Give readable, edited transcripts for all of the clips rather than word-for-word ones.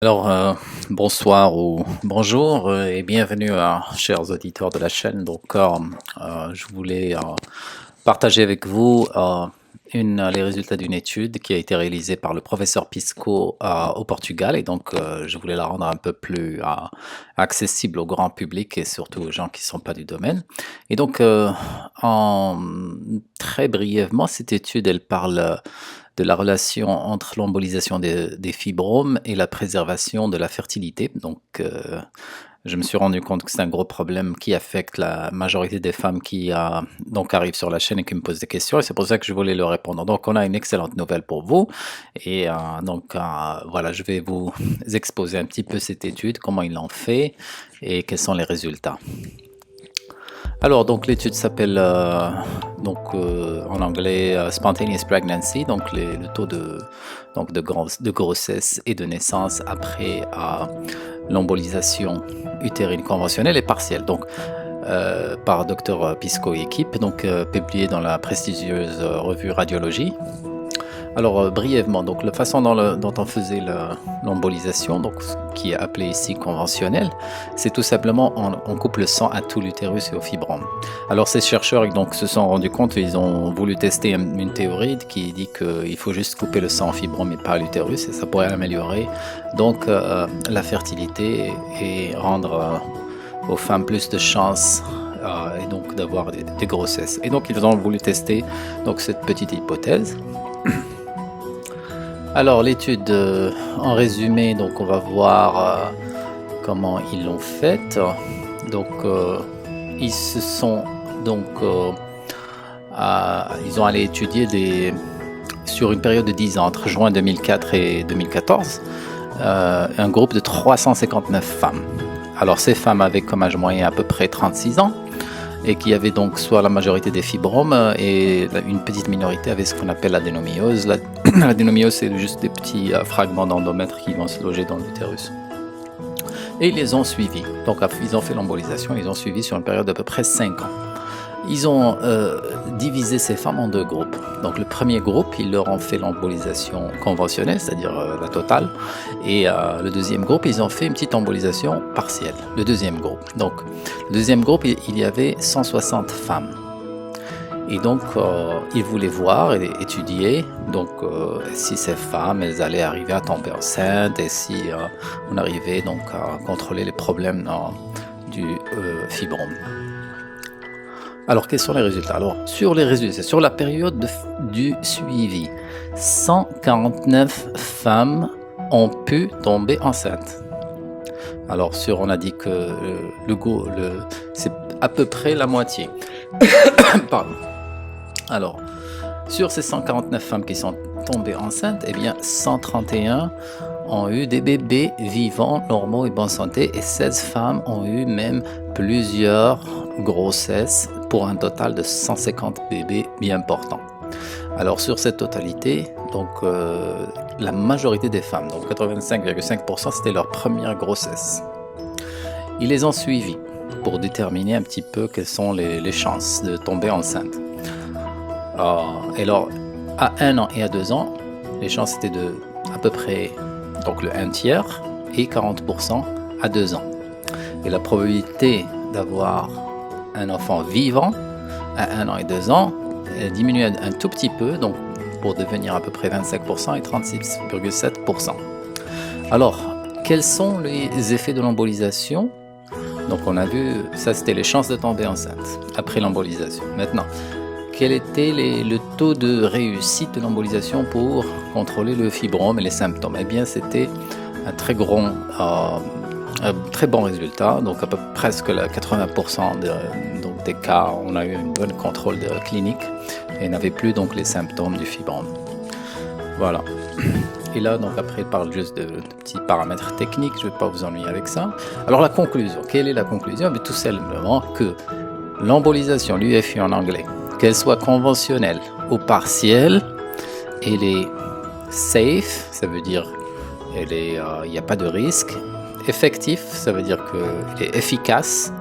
Alors, bonsoir ou bonjour et bienvenue chers auditeurs de la chaîne. Je voulais partager avec vous les résultats d'une étude qui a été réalisée par le professeur Pisco au Portugal je voulais la rendre un peu plus accessible au grand public et surtout aux gens qui ne sont pas du domaine. Et donc, en, Très brièvement, cette étude, elle parle de la relation entre l'embolisation des fibromes et la préservation de la fertilité. Je me suis rendu compte que c'est un gros problème qui affecte la majorité des femmes qui arrivent sur la chaîne et qui me posent des questions, et c'est pour ça que je voulais leur répondre. Donc, on a une excellente nouvelle pour vous, voilà, je vais vous exposer un petit peu cette étude, comment ils l'ont fait et quels sont les résultats. Alors, donc l'étude s'appelle en anglais Spontaneous Pregnancy, donc le taux de grossesse et de naissance après l'embolisation utérine conventionnelle et partielle. Par Dr Pisco et équipe, publié dans la prestigieuse revue Radiologie. Alors, brièvement, donc la façon dont on faisait l'embolisation, qui est appelée ici conventionnelle, c'est tout simplement on coupe le sang à tout l'utérus et au fibrome. Alors, ces chercheurs se sont rendus compte, ils ont voulu tester une théorie qui dit qu'il faut juste couper le sang au fibrome et pas à l'utérus, et ça pourrait améliorer la fertilité et rendre aux femmes plus de chances et donc d'avoir des grossesses. Et donc, ils ont voulu tester cette petite hypothèse. Alors l'étude, en résumé, on va voir comment ils l'ont faite. Ils se sont ils ont allé étudier sur une période de 10 ans, entre juin 2004 et 2014, un groupe de 359 femmes. Alors ces femmes avaient comme âge moyen à peu près 36 ans et qui avaient donc soit la majorité des fibromes et une petite minorité avait ce qu'on appelle l'adénomyose. L'adénomyose, c'est juste des petits fragments d'endomètre qui vont se loger dans l'utérus. Et ils les ont suivis. Donc ils ont fait l'embolisation, ils ont suivi sur une période d'à peu près 5 ans. Ils ont divisé ces femmes en deux groupes. Donc le premier groupe, ils leur ont fait l'embolisation conventionnelle, c'est-à-dire la totale. Et le deuxième groupe, ils ont fait une petite embolisation partielle. Le deuxième groupe, il y avait 160 femmes. Et ils voulaient voir et étudier si ces femmes, elles allaient arriver à tomber enceintes et si on arrivait à contrôler les problèmes du fibrome. Alors, quels sont les résultats? Alors, sur les résultats, sur la période du suivi, 149 femmes ont pu tomber enceintes. Alors, on a dit que c'est à peu près la moitié. Pardon. Alors, sur ces 149 femmes qui sont tombées enceintes, 131 ont eu des bébés vivants, normaux et bonne santé, et 16 femmes ont eu même plusieurs grossesses pour un total de 150 bébés bien portants. Alors sur cette totalité, la majorité des femmes, 85,5%, c'était leur première grossesse. Ils les ont suivis pour déterminer un petit peu quelles sont les chances de tomber enceinte. Et alors, à 1 an et à 2 ans, les chances étaient de à peu près le 1/3 et 40% à 2 ans. Et la probabilité d'avoir un enfant vivant à 1 an et 2 ans diminue un tout petit peu, pour devenir à peu près 25% et 36,7%. Alors, quels sont les effets de l'embolisation? On a vu, ça c'était les chances de tomber enceinte après l'embolisation. Maintenant, quel était le taux de réussite de l'embolisation pour contrôler le fibrome et les symptômes? C'était un très bon résultat, à peu presque 80% des cas, on a eu un bon contrôle clinique et n'avait plus les symptômes du fibrome. Voilà. Et là, après, il parle juste de petits paramètres techniques, je ne vais pas vous ennuyer avec ça. Alors la conclusion, quelle est la conclusion? Tout simplement que l'embolisation, l'UFI en anglais, qu'elle soit conventionnelle ou partielle, elle est safe, ça veut dire il n'y a pas de risque. Effectif, ça veut dire qu'elle est efficace.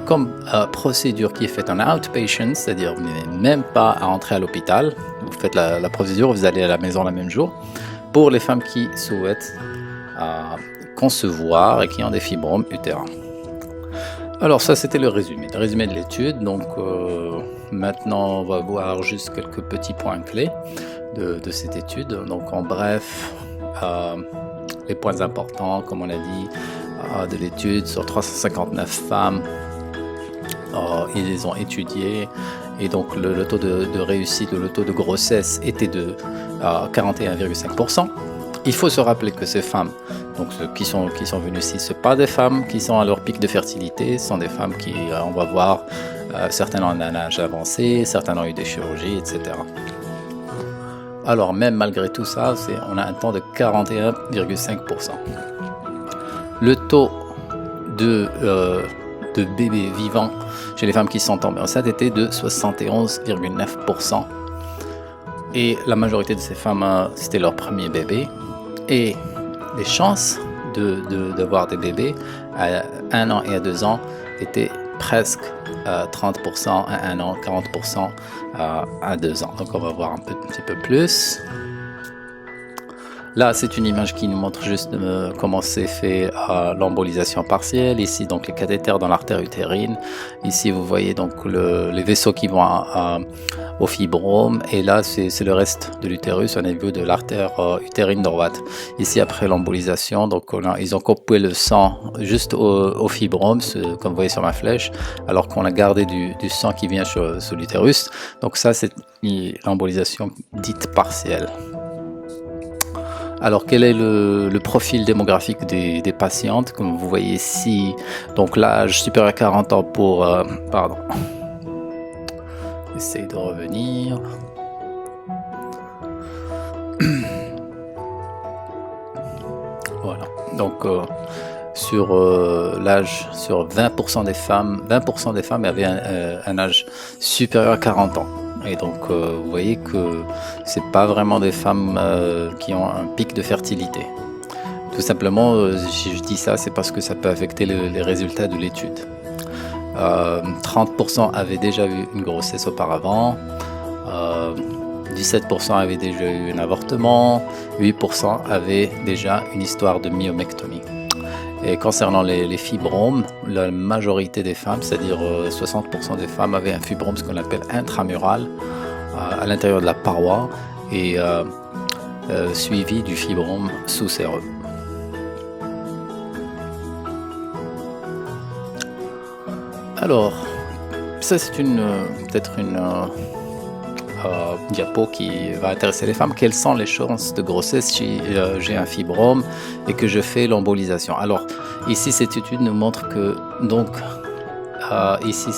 Comme procédure qui est faite en outpatient, c'est-à-dire vous n'avez même pas à entrer à l'hôpital, vous faites la procédure, vous allez à la maison le même jour. Pour les femmes qui souhaitent à concevoir et qui ont des fibromes utérins. Alors ça, c'était le résumé de l'étude. Donc maintenant, on va voir juste quelques petits points clés de cette étude. Donc en bref, les points importants, comme on a dit, de l'étude sur 359 femmes, ils les ont étudiées et donc le taux de réussite, le taux de grossesse était de 41,5%. Il faut se rappeler que ces femmes, donc ceux qui sont venus ici, ce ne sont pas des femmes qui sont à leur pic de fertilité, ce sont des femmes qui, on va voir, certaines ont un âge avancé, certaines ont eu des chirurgies, etc. Alors même malgré tout ça, on a un taux de 41,5%. Le taux de bébés vivants chez les femmes qui sont tombées enceintes était de 71,9%. Et la majorité de ces femmes, c'était leur premier bébé. Et les chances d'avoir des bébés à 1 an et à 2 ans étaient presque 30% à 1 an, 40% à 2 ans. Donc on va voir un petit peu plus. Là, c'est une image qui nous montre juste comment c'est fait l'embolisation partielle. Ici, donc les cathéters dans l'artère utérine. Ici, vous voyez donc les vaisseaux qui vont au fibrome. Et là, c'est le reste de l'utérus au niveau de l'artère utérine droite. Ici, après l'embolisation, donc ils ont coupé le sang juste au fibrome, comme vous voyez sur ma flèche, alors qu'on a gardé du sang qui vient sur l'utérus. Donc ça, c'est l'embolisation dite partielle. Alors, quel est le profil démographique des patientes? Comme vous voyez ici, donc l'âge supérieur à 40 ans pour... pardon. Essaye de revenir. Voilà. Donc, sur l'âge, sur 20% des femmes avaient un âge supérieur à 40 ans. Et donc, vous voyez que c'est pas vraiment des femmes qui ont un pic de fertilité. Tout simplement, si je dis ça, c'est parce que ça peut affecter les résultats de l'étude. 30% avaient déjà eu une grossesse auparavant, 17% avaient déjà eu un avortement, 8% avaient déjà une histoire de myomectomie. Et concernant les fibromes, la majorité des femmes, c'est-à-dire 60% des femmes avaient un fibrome, ce qu'on appelle intramural, à l'intérieur de la paroi, et suivi du fibrome sous-séreux. Alors, ça c'est peut-être une diapo qui va intéresser les femmes. Quelles sont les chances de grossesse si j'ai un fibrome et que je fais l'embolisation? Alors ici, cette étude nous montre que donc ici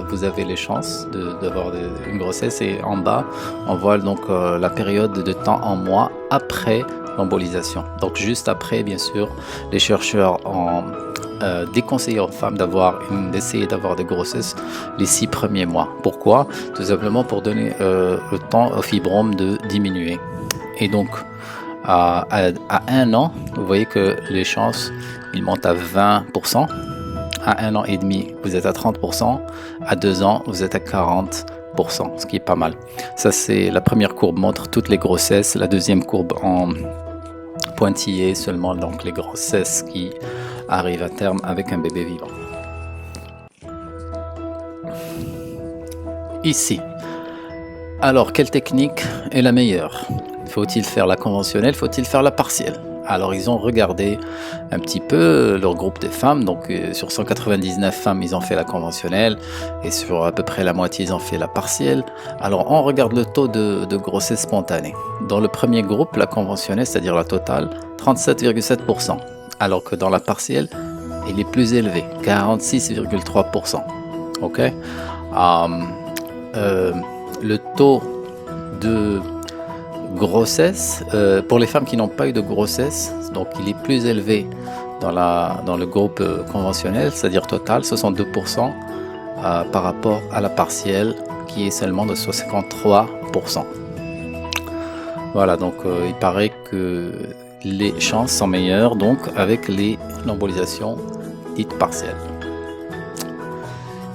vous avez les chances d'avoir une grossesse, et en bas on voit donc la période de temps en mois après l'embolisation. Donc juste après, bien sûr, les chercheurs ont déconseillé aux femmes d'essayer d'avoir des grossesses les 6 premiers mois. Pourquoi? Tout simplement pour donner le temps au fibrome de diminuer. Et donc à 1 an, vous voyez que les chances ils montent à 20%. À 1 an et demi, vous êtes à 30%. À 2 ans, vous êtes à 40%, ce qui est pas mal. Ça, c'est la première courbe montre toutes les grossesses. La deuxième courbe en pointillé seulement donc les grossesses qui arrivent à terme avec un bébé vivant. Ici. Alors, quelle technique est la meilleure? Faut-il faire la conventionnelle? Faut-il faire la partielle? Alors, ils ont regardé un petit peu leur groupe de femmes. Donc, sur 199 femmes, ils ont fait la conventionnelle. Et sur à peu près la moitié, ils ont fait la partielle. Alors, on regarde le taux de grossesse spontanée. Dans le premier groupe, la conventionnelle, c'est-à-dire la totale, 37,7%. Alors que dans la partielle, il est plus élevé, 46,3%. Ok? Le taux de grossesse, pour les femmes qui n'ont pas eu de grossesse, donc il est plus élevé dans le groupe conventionnel, c'est-à-dire total, 62%, par rapport à la partielle qui est seulement de 63%. Voilà, donc il paraît que les chances sont meilleures donc avec l'embolisation dite partielle.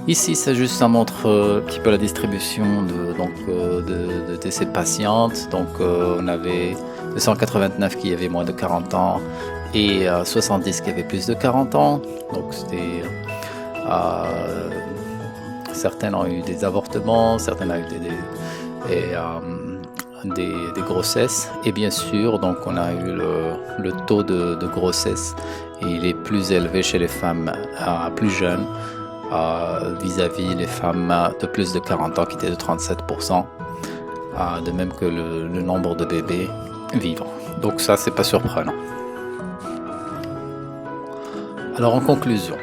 Ici, ça montre un petit peu la distribution de ces patientes. Donc, on avait 289 qui avaient moins de 40 ans et 70 qui avaient plus de 40 ans. Donc c'était euh, certaines ont eu des avortements, certaines ont eu des grossesses. Et bien sûr, donc on a eu le taux de grossesse, et il est plus élevé chez les femmes plus jeunes vis-à-vis les femmes de plus de 40 ans qui étaient de 37%, de même que le nombre de bébés vivants. Donc ça, c'est pas surprenant. Alors en conclusion,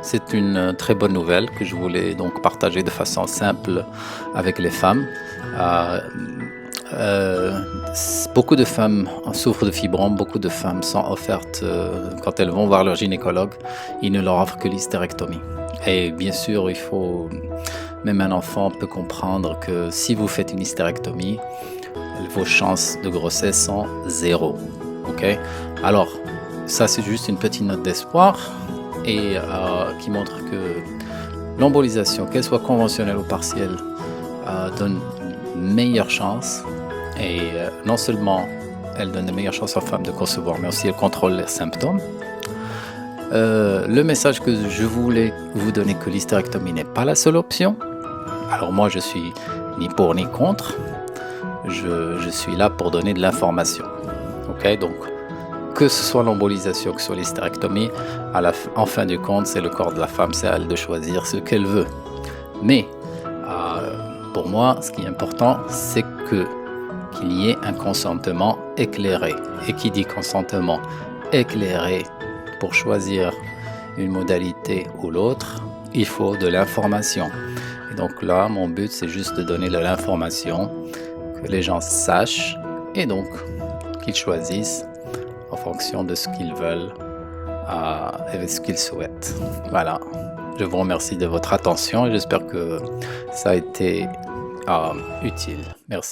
c'est une très bonne nouvelle que je voulais donc partager de façon simple avec les femmes. Euh, Beaucoup de femmes souffrent de fibromes, beaucoup de femmes sont offertes, quand elles vont voir leur gynécologue, ils ne leur offrent que l'hystérectomie. Et bien sûr, même un enfant peut comprendre que si vous faites une hystérectomie, vos chances de grossesse sont 0. Ok? Alors, ça c'est juste une petite note d'espoir et qui montre que l'embolisation, qu'elle soit conventionnelle ou partielle, donne une meilleure chance. Et non seulement elle donne de meilleures chances aux femmes de concevoir, mais aussi elle contrôle les symptômes. Le message que je voulais vous donner, que l'hystérectomie n'est pas la seule option. Alors moi, je suis ni pour ni contre. Je suis là pour donner de l'information. Ok, donc que ce soit l'embolisation, que ce soit l'hystérectomie, en fin du compte, c'est le corps de la femme, c'est à elle de choisir ce qu'elle veut. Mais pour moi, ce qui est important, c'est qu'il y ait un consentement éclairé. Et qui dit consentement éclairé pour choisir une modalité ou l'autre, il faut de l'information. Et donc là, mon but, c'est juste de donner de l'information, que les gens sachent, et donc qu'ils choisissent en fonction de ce qu'ils veulent et de ce qu'ils souhaitent. Voilà. Je vous remercie de votre attention et j'espère que ça a été utile. Merci.